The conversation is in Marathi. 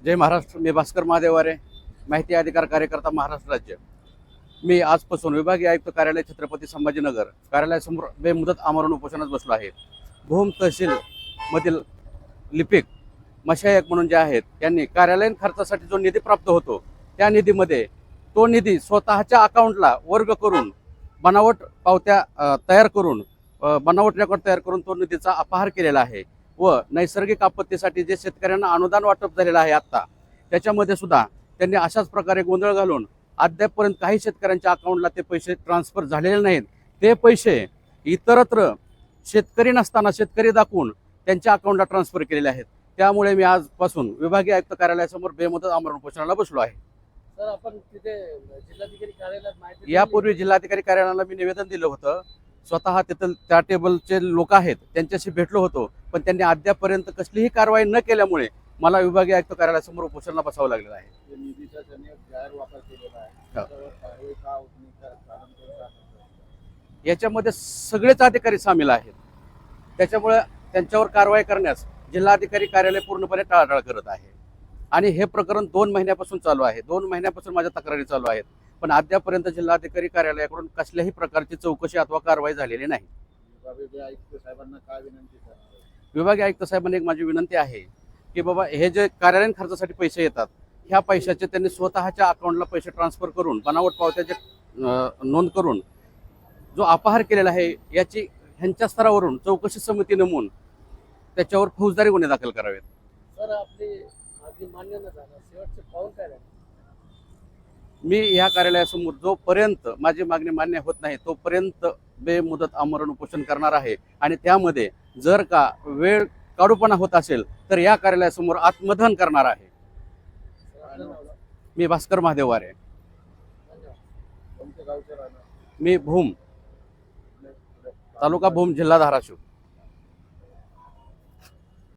जय महाराष्ट्र. मी भास्कर महादेवारे, माहिती अधिकार कार्यकर्ता, महाराष्ट्र राज्य. मी आजपासून विभागीय आयुक्त कार्यालय छत्रपती संभाजीनगर कार्यालयासमोर बेमुदत आमरण उपोषणात बसलो आहे. भूम तहसील मधील लिपिक मशायक म्हणून जे आहेत त्यांनी कार्यालयीन खर्चासाठी जो निधी प्राप्त होतो त्या निधीमध्ये तो निधी स्वतःच्या अकाउंटला वर्ग करून बनावट पावत्या तयार करून बनावट रेकॉर्ड तयार करून तो निधीचा अपहार केलेला आहे. व नैसर्गिक आपत्तीसाठी जे शेतकऱ्यांना अनुदान वाटप झालेलं आहे आत्ता, त्याच्यामध्ये सुद्धा त्यांनी अशाच प्रकारे गोंधळ घालून अद्यापपर्यंत काही शेतकऱ्यांच्या अकाउंटला ते पैसे ट्रान्सफर झालेले नाहीत. ते पैसे इतरत्र शेतकरी नसताना शेतकरी दाखवून त्यांच्या अकाउंटला ट्रान्सफर केलेले आहेत. त्यामुळे मी आजपासून विभागीय आयुक्त कार्यालयासमोर बेमुदत आमरण उपोषणाला बसलो आहे. सर, आपण तिथे जिल्हाधिकारी कार्यालयात माहिती यापूर्वी जिल्हाधिकारी कार्यालयाला मी निवेदन दिलं होतं. स्वतः तिथं त्या टेबलचे लोक आहेत त्यांच्याशी भेटलो होतो, पण त्यांनी अद्यापपर्यंत कसलीही कारवाई न केल्यामुळे मला विभागीय आयुक्त कार्यालयासमोर उपोषणाला बसावं लागलेलं आहे. निधीचा त्यांनी गैर वापर केलेला आहे, त्याच्यावर कारवाई का होत नाही, कारण कोणतं आहे? याच्यामध्ये सगळेच अधिकारी सामील आहेत. त्याच्यामुळे त्यांच्यावर कारवाई करण्यास जिल्हाधिकारी कार्यालय पूर्णपणे टाळाटाळ करत आहे. आणि हे प्रकरण 2 महिन्यापासून चालू आहे. 2 महिन्यापासून माझ्या तक्रारी चालू आहेत, पण अद्यापर्यंत जिल्हाधिकारी कार्यालयाकडून कसल्याही प्रकारची चौकशी अथवा कारवाई झालेली नाही. विभागीय आयुक्त साहेबांना काय विनंती करणार? विभागीय आयुक्त साहेबांनी एक माझी विनंती आहे की बाबा, हे जे कार्यालयीन खर्चासाठी पैसे येतात ह्या पैशाचे त्यांनी स्वतःच्या अकाउंटला पैसे ट्रान्सफर करून बनावट पावत्याचे नोंद करून जो अपहार केलेला आहे याची ह्यांच्या स्तरावरून चौकशी समिती नेमून त्याच्यावर फौजदारी गुन्हे दाखल करावेत. सर, आपली मागणी मान्य न झालं, शेवटचं पाऊल काय राहील? मी ह्या कार्यालयासमोर जोपर्यंत माझी मागणी मान्य होत नाही तोपर्यंत बेमुदत आमरण उपोषण करणार आहे. आणि त्यामध्ये जर का वेळ काढूपणा होत असेल तर या कार्यालयासमोर आत्मदहन करणार आहे. आपलं नाव? मी भास्कर महादेवारे. धन्यवाद. कोणत्या गावचे राहणार? मी भूम, तालुका भूम, जिल्हा धाराशिव.